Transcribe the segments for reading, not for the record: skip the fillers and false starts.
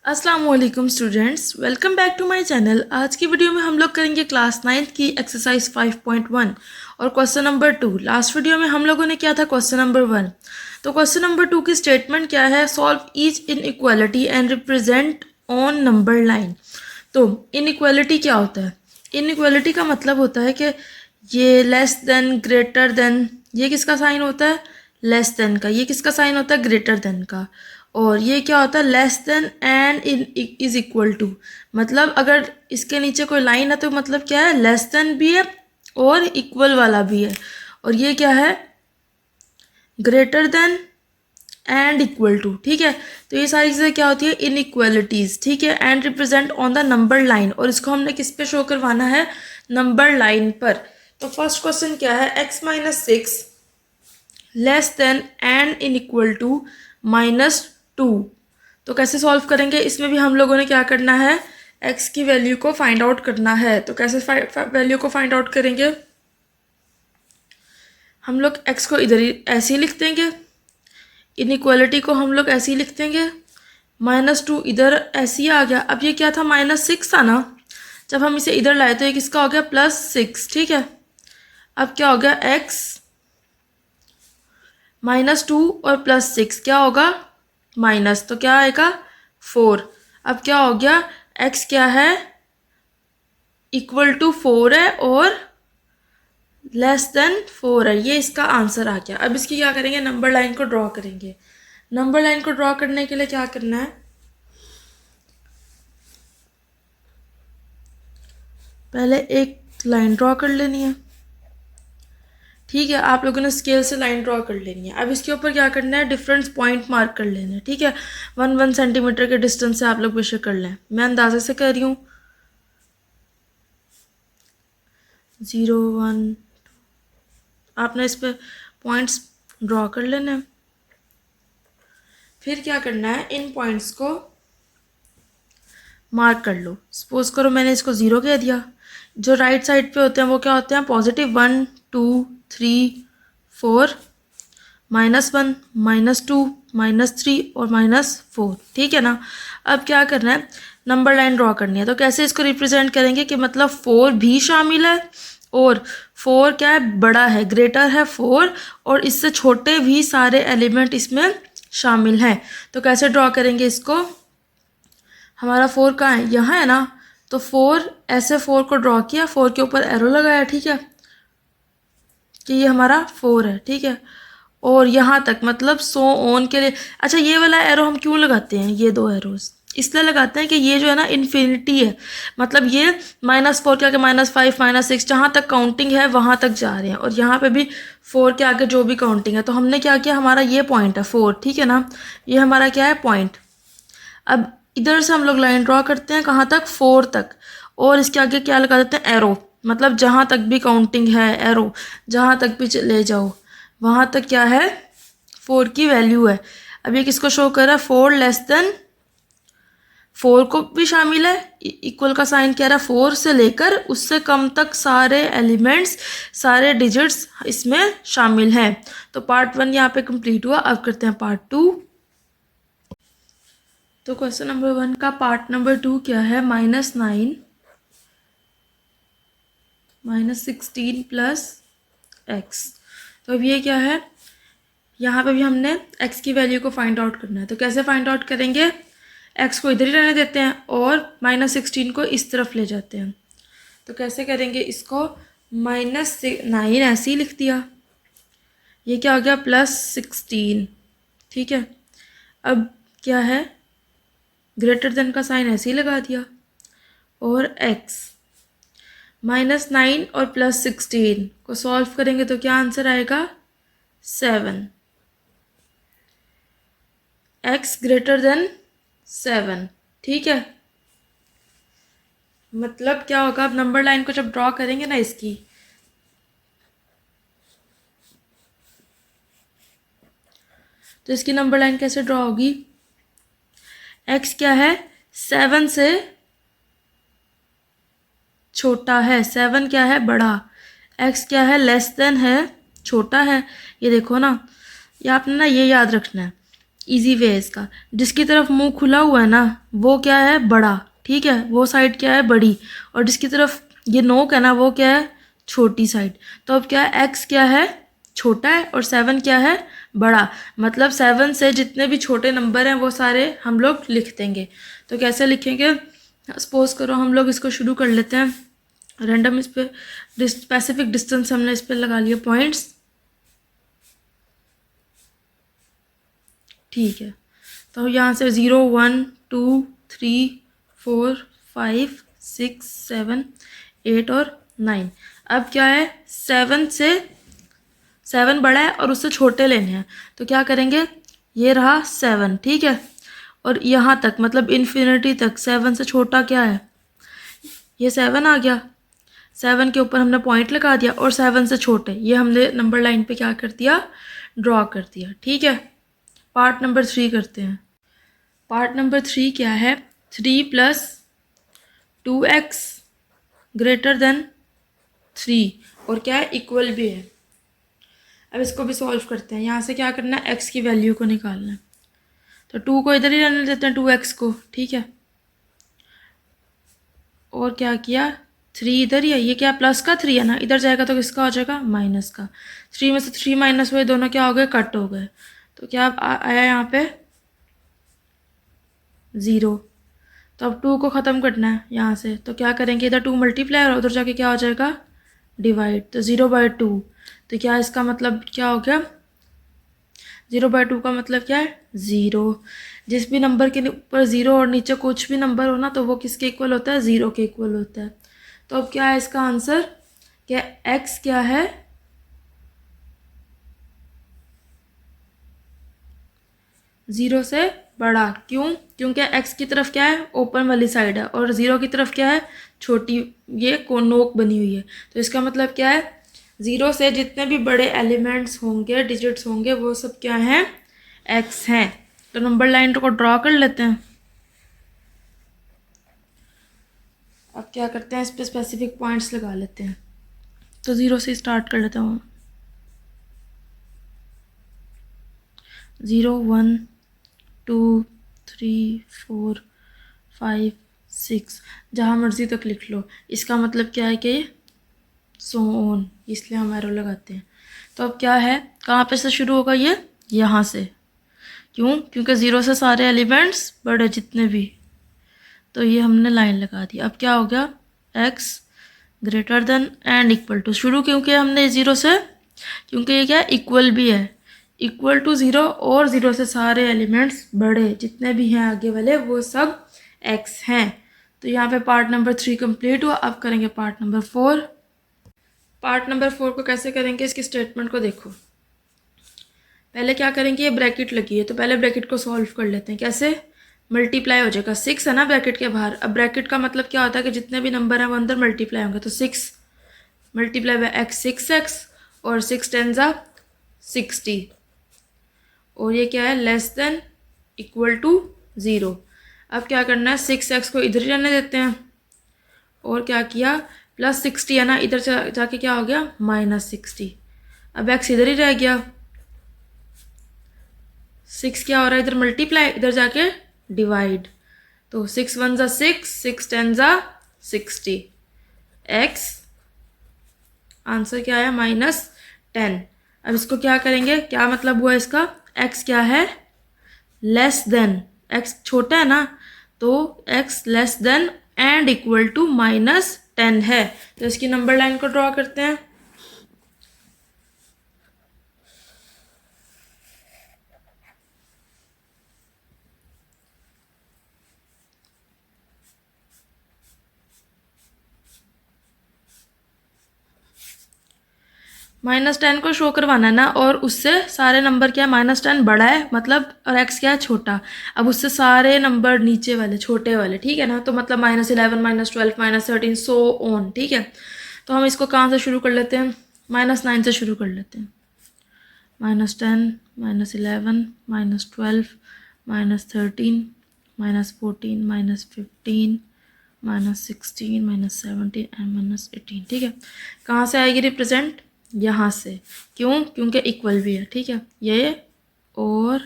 अस्सलाम वालेकुम students, welcome back to my channel. आज की वीडियो में हम लोग करेंगे क्लास 9th की एक्सरसाइज 5.1 और क्वेश्चन नंबर 2। लास्ट वीडियो में हम लोगों ने किया था क्वेश्चन नंबर 1। तो क्वेश्चन नंबर 2 की स्टेटमेंट क्या है? Solve each inequality and represent on number line. तो इनइक्वालिटी क्या होता है? इनइक्वालिटी का मतलब होता है कि ये लेस देन, ग्रेटर देन, ये किसका साइन होता है? लेस देन का। ये किसका साइन होता है? ग्रेटर देन का। और ये क्या होता है? Less than and is equal to. मतलब अगर इसके नीचे कोई लाइन है तो मतलब क्या है? लेस देन भी है और इक्वल वाला भी है। और ये क्या है? Greater than and equal to. ठीक है, तो ये सारी चीज़ें क्या होती है? इनइक्वालिटीज। ठीक है, and represent on the number line. और इसको हमने किस पे शो करवाना है? नंबर लाइन पर। तो फर्स्ट क्वेश्चन क्या है? x minus 6 less than and in equal to -2। तो कैसे सॉल्व करेंगे? इसमें भी हम लोगों ने क्या करना है? x की वैल्यू को फाइंड आउट करना है। तो कैसे वैल्यू को फाइंड आउट करेंगे? हम लोग x को इधर ही ऐसे ही लिख देंगे, इनइक्वालिटी को हम लोग ऐसे ही लिख देंगे, -2 इधर ऐसे ही आ गया। अब ये क्या था? -6 था ना, जब हम इसे इधर लाए तो ये किसका हो गया? +6। ठीक है, अब क्या हो गया? x -2 और +6 क्या होगा? माइनस, तो क्या आएगा? 4। अब क्या हो गया? x क्या है? इक्वल टू 4 है और लेस देन 4 है। ये इसका आंसर आ गया। अब इसकी क्या करेंगे? नंबर लाइन को ड्रॉ करेंगे। नंबर लाइन को ड्रॉ करने के लिए क्या करना है? पहले एक लाइन ड्रॉ कर लेनी है। ठीक है, आप लोगों ने स्केल से लाइन ड्रॉ कर लेनी है। अब इसके ऊपर क्या करना है? डिफरेंस पॉइंट मार्क कर लेना है। ठीक है, 1 सेंटीमीटर के डिस्टेंस से आप लोग बेशक कर लें, मैं अंदाजे से कर रही हूँ। 0 1, आपने इस पर पॉइंट्स ड्रॉ कर लेना है। फिर क्या करना है? इन पॉइंट्स को मार्क कर लो। सपोज करो मैंने इसको 0 कह दिया। जो राइट साइड पे होते हैं वो क्या होते हैं? +1 2 3 4, -1 -2 -3 और -4। ठीक है ना। अब क्या करना है? नंबर लाइन ड्रॉ करनी है। तो कैसे इसको रिप्रेजेंट करेंगे कि मतलब 4 भी शामिल है और 4 क्या है? बड़ा है, ग्रेटर है 4, और इससे छोटे भी सारे एलिमेंट इसमें शामिल हैं। तो कैसे ड्रॉ करेंगे इसको? हमारा 4 कहाँ है? यहाँ है ना। तो 4, ऐसे 4 को ड्रॉ किया, 4 के ऊपर एरो लगाया। ठीक है, कि ये हमारा 4 है। ठीक है, और यहाँ तक मतलब सो ऑन के लिए। अच्छा, ये वाला एरो हम क्यों लगाते हैं? ये 2 एरोज इसलिए लगाते हैं कि ये जो है ना इन्फिनिटी है। मतलब ये -4 के आगे -5 -6 जहाँ तक काउंटिंग है वहाँ तक जा रहे हैं, और यहाँ पे भी 4 के आगे जो भी काउंटिंग है। तो हमने क्या किया? हमारा ये पॉइंट है 4। ठीक है ना, ये हमारा क्या है? पॉइंट। अब इधर से हम लोग लाइन ड्रॉ करते हैं, कहाँ तक? 4 तक। और इसके आगे क्या लगा देते हैं? एरो। मतलब जहाँ तक भी काउंटिंग है, एरो जहाँ तक भी ले जाओ वहाँ तक क्या है? 4 की वैल्यू है। अब ये किसको शो कर रहा है? 4 लेस देन 4 को भी शामिल है। इक्वल का साइन कह रहा है 4 से लेकर उससे कम तक सारे एलिमेंट्स, सारे डिजिट्स इसमें शामिल हैं। तो पार्ट 1 यहाँ पे कंप्लीट हुआ। अब करते हैं पार्ट 2। तो क्वेश्चन नंबर 1 का पार्ट नंबर 2 क्या है? -9 -16 प्लस x। तो अब ये क्या है? यहाँ पे भी हमने x की वैल्यू को फाइंड आउट करना है। तो कैसे फाइंड आउट करेंगे? x को इधर ही रहने देते हैं और -16 को इस तरफ ले जाते हैं। तो कैसे करेंगे इसको? -9 ऐसे ही लिख दिया, ये क्या हो गया? +16। ठीक है, अब क्या है? ग्रेटर देन का साइन ऐसे ही लगा दिया, और x -9 और +16 को सॉल्व करेंगे तो क्या आंसर आएगा? 7। x greater then 7। ठीक है, मतलब क्या होगा? अब नंबर लाइन को जब ड्रॉ करेंगे ना इसकी, तो इसकी नंबर लाइन कैसे ड्रॉ होगी? x क्या है? 7 से छोटा है, 7 क्या है? बड़ा। x क्या है? लेस देन है, छोटा है। ये देखो ना, ये आपने ना ये याद रखना है इजी वे है इसका। जिसकी तरफ मुंह खुला हुआ है ना वो क्या है, बड़ा, ठीक है, वो साइड क्या है, बड़ी, और जिसकी तरफ ये नोक है ना वो क्या है, छोटी साइड। तो अब क्या है, एक्स क्या है, छोटा है, और 7 क्या है, बड़ा। मतलब 7 से जितने भी छोटे नंबर हैं वो सारे हम लोग लिख देंगे। तो कैसे लिखेंगे, सपोज करो हम लोग इसको शुरू कर लेते हैं रैंडम। इस पे स्पेसिफिक डिस्टेंस हमने इस पे लगा लिया पॉइंट्स, ठीक है। तो यहाँ से 0 1 2 3 4 5 6 7 8 और 9। अब क्या है, 7 से 7 बड़ा है और उससे छोटे लेने हैं, तो क्या करेंगे, ये रहा 7, ठीक है, और यहाँ तक मतलब इन्फिनिटी तक 7 से छोटा क्या है, ये 7 आ गया। 7 के ऊपर हमने पॉइंट लगा दिया, और 7 से छोटे ये हमने नंबर लाइन पे क्या कर दिया, ड्रॉ कर दिया, ठीक है। पार्ट नंबर 3 करते हैं। पार्ट नंबर 3 क्या है, 3 + 2x ग्रेटर देन 3, और क्या है, इक्वल भी है। अब इसको भी सॉल्व करते हैं। यहाँ से क्या करना है, x की वैल्यू को निकालना है। तो 2 को इधर ही रहने देते हैं, 2x को, ठीक है। और क्या किया, 3 इधर ही है, ये क्या प्लस का 3 है ना, इधर जाएगा तो किसका हो जाएगा, माइनस का। 3 में से 3 माइनस हुए, दोनों क्या हो गए, कट हो गए। तो क्या आया यहाँ पे 0। तो अब 2 को ख़त्म करना है यहाँ से, तो क्या करेंगे, इधर 2 मल्टीप्लाई और उधर जाके क्या हो जाएगा, डिवाइड। तो 0/2, तो क्या इसका मतलब क्या हो गया, 0/2 का मतलब क्या है, 0। जिस भी नंबर के ऊपर 0 और नीचे कुछ भी नंबर हो ना तो वो किसके इक्वल होता है, 0 के इक्वल होता है। तो अब क्या है इसका आंसर, क्या x क्या है, 0 से बड़ा। क्यों, क्योंकि x की तरफ क्या है, ओपन वाली साइड है, और 0 की तरफ क्या है, छोटी, ये नोक बनी हुई है। तो इसका मतलब क्या है, 0 से जितने भी बड़े एलिमेंट्स होंगे, डिजिट्स होंगे, वो सब क्या हैं, x हैं। तो नंबर लाइन को ड्रॉ कर लेते हैं। अब क्या करते हैं, इस पर स्पेसिफिक पॉइंट्स लगा लेते हैं। तो 0 से स्टार्ट कर लेता हूँ। 0 1 2 3 4 5 6, जहाँ मर्जी तक लिख लो। इसका मतलब क्या है कि सो ऑन, इसलिए हम एरो लगाते हैं। तो अब क्या है, कहाँ पे से शुरू होगा ये, यहाँ से। क्यों, क्योंकि 0 से सारे एलिमेंट्स बड़े जितने भी, तो ये हमने लाइन लगा दी। अब क्या हो गया, x greater than and equal to, शुरू क्यों किया हमने 0 से, क्योंकि ये क्या इक्वल भी है, इक्वल टू 0, और 0 से सारे एलिमेंट्स बड़े जितने भी हैं आगे वाले वो सब x हैं। तो यहाँ पे पार्ट नंबर 3 कंप्लीट हुआ। अब करेंगे पार्ट नंबर 4। पार्ट नंबर 4 को कैसे करेंगे, इसकी स्टेटमेंट को देखो। पहले क्या करेंगे, ये ब्रैकेट लगी है तो पहले ब्रैकेट को सॉल्व कर लेते हैं। कैसे, मल्टीप्लाई हो जाएगा, 6 है ना ब्रैकेट के बाहर। अब ब्रैकेट का मतलब क्या होता है कि जितने भी नंबर हैं वो अंदर मल्टीप्लाई होंगे। तो 6 मल्टीप्लाई बाय x 6x, और 6 10 ज़ा 60, और ये क्या है, लेस देन इक्वल टू 0। अब क्या करना है, 6x को इधर ही रहने देते हैं, और क्या किया, प्लस 60 है ना, इधर जाके क्या हो गया, -60। अब x इधर ही रह गया, 6 क्या हो रहा है, इधर मल्टीप्लाई, इधर जाके डिवाइड। तो 6 1 ज़ा 6, 6 10 ज़ा 60, x आंसर क्या है, -10। अब इसको क्या करेंगे, क्या मतलब हुआ इसका, x क्या है, लेस देन, x छोटा है ना, तो x less than and equal to -10 है। तो इसकी नंबर लाइन को ड्रॉ करते हैं। -10 को शो करवाना है ना, और उससे सारे नंबर क्या है, -10 बड़ा है मतलब, और x क्या है, छोटा। अब उससे सारे नंबर नीचे वाले छोटे वाले, ठीक है ना, तो मतलब -11 -12 -13 सो ऑन, ठीक है। तो हम इसको कहाँ से शुरू कर लेते हैं, -9 से शुरू कर लेते हैं। -10 -11 -12 -13 -14 -15 -16 -17 एंड -18, ठीक है। कहाँ से आएगी रिप्रेजेंट, यहाँ से। क्यों, क्योंकि इक्वल भी है, ठीक है, ये और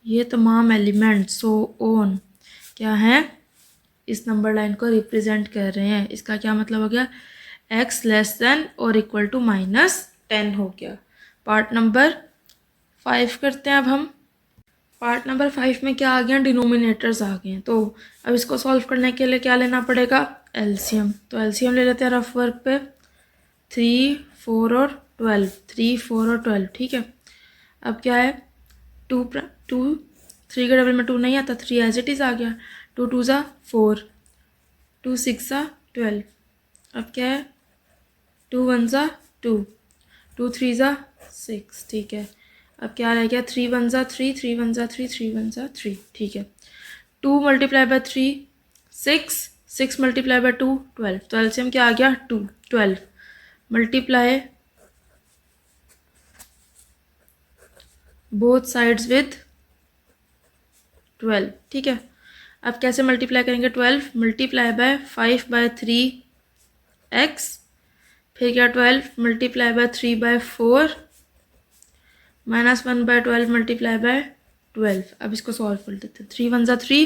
ये तमाम एलिमेंट सो ऑन क्या हैं, इस नंबर लाइन को रिप्रेजेंट कर रहे हैं। इसका क्या मतलब हो गया, x लेस देन और इक्वल टू -10 हो गया। पार्ट नंबर 5 करते हैं अब हम। पार्ट नंबर 5 में क्या आ गया, डिनोमिनेटर्स आ गए हैं। तो अब इसको सॉल्व करने के लिए क्या लेना पड़ेगा, एलसीएम। तो एलसीएम ले लेते हैं रफ वर्क पे, 3, 4 और 12, 3, 4 और 12, ठीक है। अब क्या है, 2 3 के डबल में 2 नहीं आता, 3 एज इट इज़ आ गया। 2 2 ज़ा 4, 2 6 ज़ा 12। अब क्या है, 2 1 ज़ा 2, 2 3 ज़ा 6, ठीक है। अब क्या रह गया, 3 1 ज़ा 3, 3 1 ज़ा 3, 3 1 ज़ा 3, ठीक है। 2 मल्टीप्लाई बाय 3 6, 6 मल्टीप्लाई बाय 2 12। तो एलसीएम क्या आ गया, 2 12 मल्टीप्लाई बोथ साइड्स विथ 12, ठीक है। अब कैसे मल्टीप्लाई करेंगे, 12 मल्टीप्लाई बाय 5 बाय 3 x, फिर क्या 12 multiply by 3 by 4 -1 by 12 multiply by 12। अब इसको सॉल्व कर देते हैं। 3 1 ज़ा 3,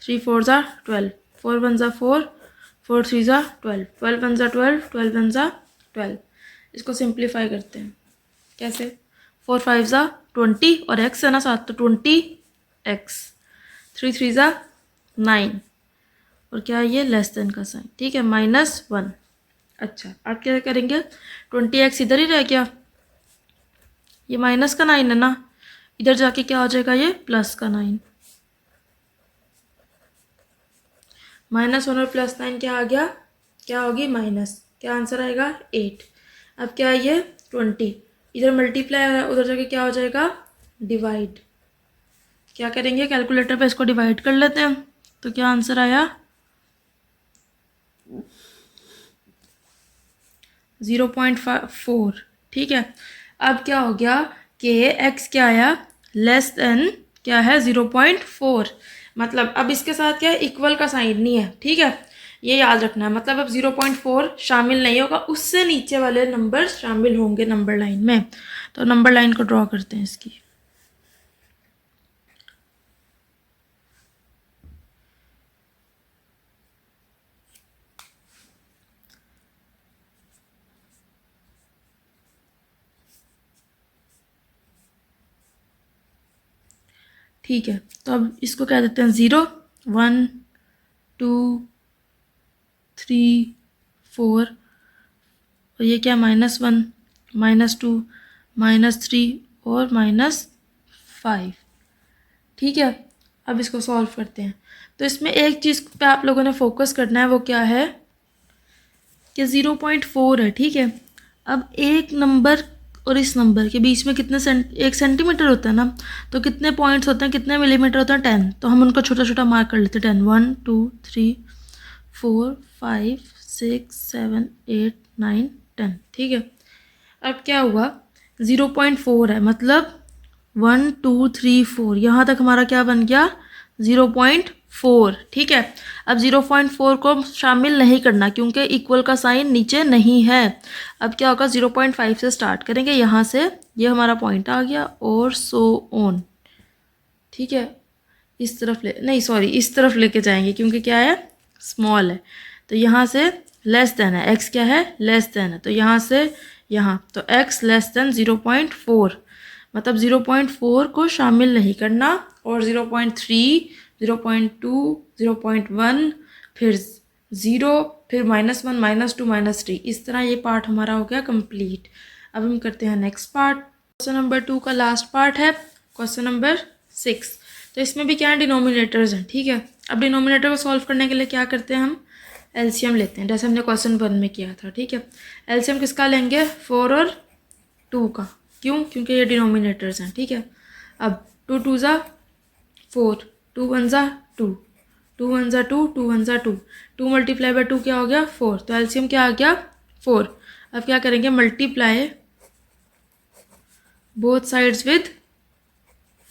3 4 ज़ा 12, 4 1 ज़ा 4, 4 3 ज़ा 12, 12 1 ज़ा 12, 12 1 ज़ा 12। इसको सिंप्लीफाई करते हैं, कैसे, 4 5 ज़ा 20 और x है ना साथ, तो 20x, 3 3 ज़ा 9 और क्या है ये, लेस देन का साइन, ठीक है, -1। अच्छा अब क्या करेंगे, 20x इधर ही रह गया, ये माइनस का 9 है ना, इधर जाके क्या हो जाएगा, ये प्लस का 9, -1 और +9 क्या आ गया, क्या होगी माइनस, क्या आंसर आएगा 8। अब क्या है ये 20, इधर मल्टीप्लाई उधर जाके क्या हो जाएगा, डिवाइड। क्या करेंगे, कैलकुलेटर पे इसको डिवाइड कर लेते हैं। तो क्या आंसर आया, 0.4, ठीक है। अब क्या हो गया कि x क्या आया, लेस देन क्या है 0.4, मतलब अब इसके साथ क्या है, इक्वल का साइन नहीं है, ठीक है, ये याद रखना है। मतलब अब 0.4 शामिल नहीं होगा, उससे नीचे वाले नंबर शामिल होंगे नंबर लाइन में। तो नंबर लाइन को ड्रॉ करते हैं इसकी। ठीक है, तो अब इसको कह देते हैं 0 1 2 3 4, और ये क्या, -1 -2 -3 और -5, ठीक है। अब इसको सॉल्व करते हैं। तो इसमें एक चीज़ पे आप लोगों ने फोकस करना है, वो क्या है कि 0.4 है, ठीक है। अब एक नंबर और इस नंबर के बीच में कितने 1 सेंटीमीटर होता है ना, तो कितने पॉइंट्स होते हैं, कितने मिलीमीटर होते हैं, 10। तो हम उनको छोटा छोटा मार्क कर लेते हैं, 10 1 2 3 4 5 6 7 8 9 10, ठीक है। अब क्या हुआ, 0.4 है, मतलब 1 2 3 4, यहाँ तक हमारा क्या बन गया, 0.4, ठीक है। अब 0.4 को शामिल नहीं करना, क्योंकि इक्वल का साइन नीचे नहीं है। अब क्या होगा, 0.5 से स्टार्ट करेंगे, यहाँ से ये हमारा पॉइंट आ गया और सो ऑन, ठीक है। इस तरफ नहीं सॉरी, इस तरफ लेके जाएंगे, क्योंकि क्या है, स्मॉल है। तो यहाँ से लेस देन है, x क्या है, लेस देन है, तो यहाँ से यहाँ, तो x लेस देन 0.4, मतलब 0.4 को शामिल नहीं करना। और 0.3 0.2 0.1 फिर 0 फिर -1 -2 -3, इस तरह ये पार्ट हमारा हो गया कंप्लीट। अब हम करते हैं नेक्स्ट पार्ट। क्वेश्चन नंबर 2 का लास्ट पार्ट है क्वेश्चन नंबर 6। तो इसमें भी क्या है, डिनोमिनेटर्स हैं, ठीक है। अब डिनोमिनेटर को सॉल्व करने के लिए क्या करते हैं, हम एलसीएम लेते हैं, जैसे हमने क्वेश्चन 1 में किया था, ठीक है। एलसीएम किसका लेंगे, 4 और 2 का, क्यों, क्योंकि ये डिनोमिनेटर्स हैं, ठीक है। अब 2 2 ज़ा 4, 2 1 ज़ा 2, 2 1 ज़ा 2, 2 1 ज़ा 2, 2 मल्टीप्लाई बाय 2 क्या हो गया, 4। तो एलसीएम क्या आ गया, 4। अब क्या करेंगे, मल्टीप्लाई बोथ साइड्स विद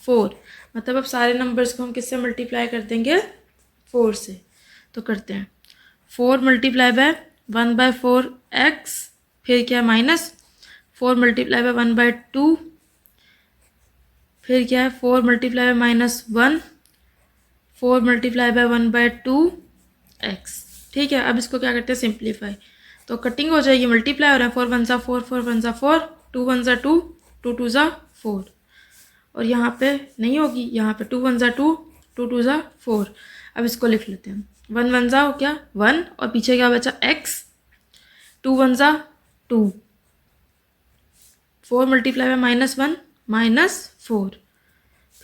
4, मतलब अब सारे नंबर्स को हम किससे मल्टीप्लाई कर देंगे, 4 से। तो करते हैं, 4 मल्टीप्लाई बाय 1/4 x, फिर क्या -4 मल्टीप्लाई बाय 1/2, फिर क्या है 4 multiply by -1, 4 multiply by 1/2 x। ठीक है, अब इसको क्या करते हैं सिंप्लीफाई, तो कटिंग हो जाएगी, मल्टीप्लाई हो रहा है 4 1 सा 4, 4 1 सा 4, 2 1 सा 2, 2 2 सा 4, और यहाँ पे नहीं होगी, यहाँ पे 2 1 सा 2, 2 2 सा 4। अब इसको लिख लेते हैं, 1 1 सा हो क्या 1, और पीछे क्या बचा x, 2 1 सा 2, 4 मल्टीप्लाई बाय -1 -4,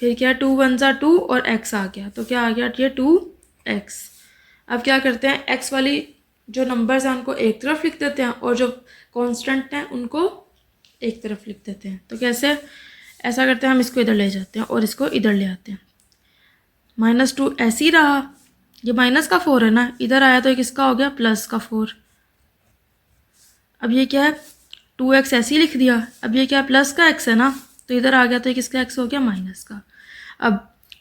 फिर क्या 2 1 सा 2 और x आ गया, तो क्या आ गया ये 2x। अब क्या करते हैं, x वाली जो नंबर्स हैं उनको एक तरफ लिख देते हैं और जो कांस्टेंट हैं उनको एक तरफ लिख देते हैं। तो कैसे, ऐसा करते हैं, हम इसको इधर ले जाते हैं और इसको इधर ले आते हैं। -2 ऐसे ही रहा, ये माइनस का 4 है ना, इधर आया तो ये किसका हो गया प्लस का 4। अब ये क्या है 2x ऐसे ही लिख दिया, अब ये क्या प्लस का x है ना, तो इधर आ गया तो ये किसका x हो गया माइनस का। अब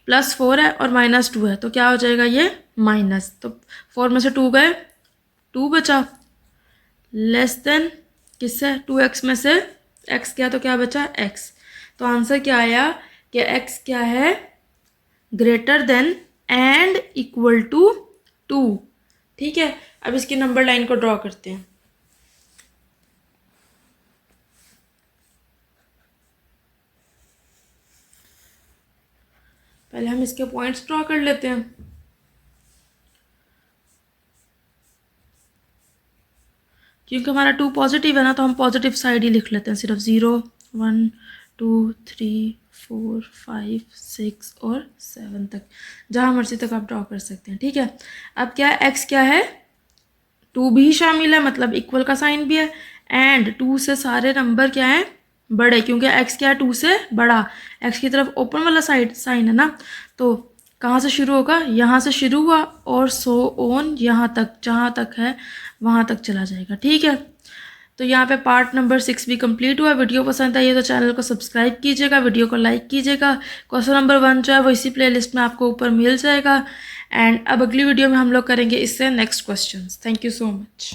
+4 है और -2 है, तो क्या हो जाएगा ये माइनस, तो 4 में से 2 गए, 2 बचा, लेस देन किससे 2x में से x गया तो क्या बचा x। तो आंसर क्या आया कि x क्या है greater than and equal to 2। ठीक है, अब इसकी नंबर लाइन को ड्रॉ करते हैं। पहले हम इसके पॉइंट्स ड्रॉ कर लेते हैं। क्योंकि हमारा 2 पॉजिटिव है ना, तो हम पॉजिटिव साइड ही लिख लेते हैं, सिर्फ 0 1 2 3 4 5 6 और 7 तक, जहाँ मर्जी तक आप ड्रॉ कर सकते हैं। ठीक है, अब क्या है x क्या है 2 भी शामिल है, मतलब इक्वल का साइन भी है, एंड 2 से सारे नंबर क्या है बड़े, क्योंकि x क्या है 2 से बड़ा, x की तरफ ओपन वाला साइन है ना, तो कहाँ से शुरू होगा, यहाँ से शुरू हुआ और सो ऑन यहाँ तक, जहाँ तक है वहाँ तक चला जाएगा। ठीक है, तो यहाँ पे पार्ट नंबर 6 भी कंप्लीट हुआ। वीडियो पसंद आई है तो चैनल को सब्सक्राइब कीजिएगा, वीडियो को लाइक कीजिएगा। क्वेश्चन नंबर 1 जो है वो इसी प्लेलिस्ट में आपको ऊपर मिल जाएगा। एंड अब अगली वीडियो में हम लोग करेंगे इससे next question. Thank you so much.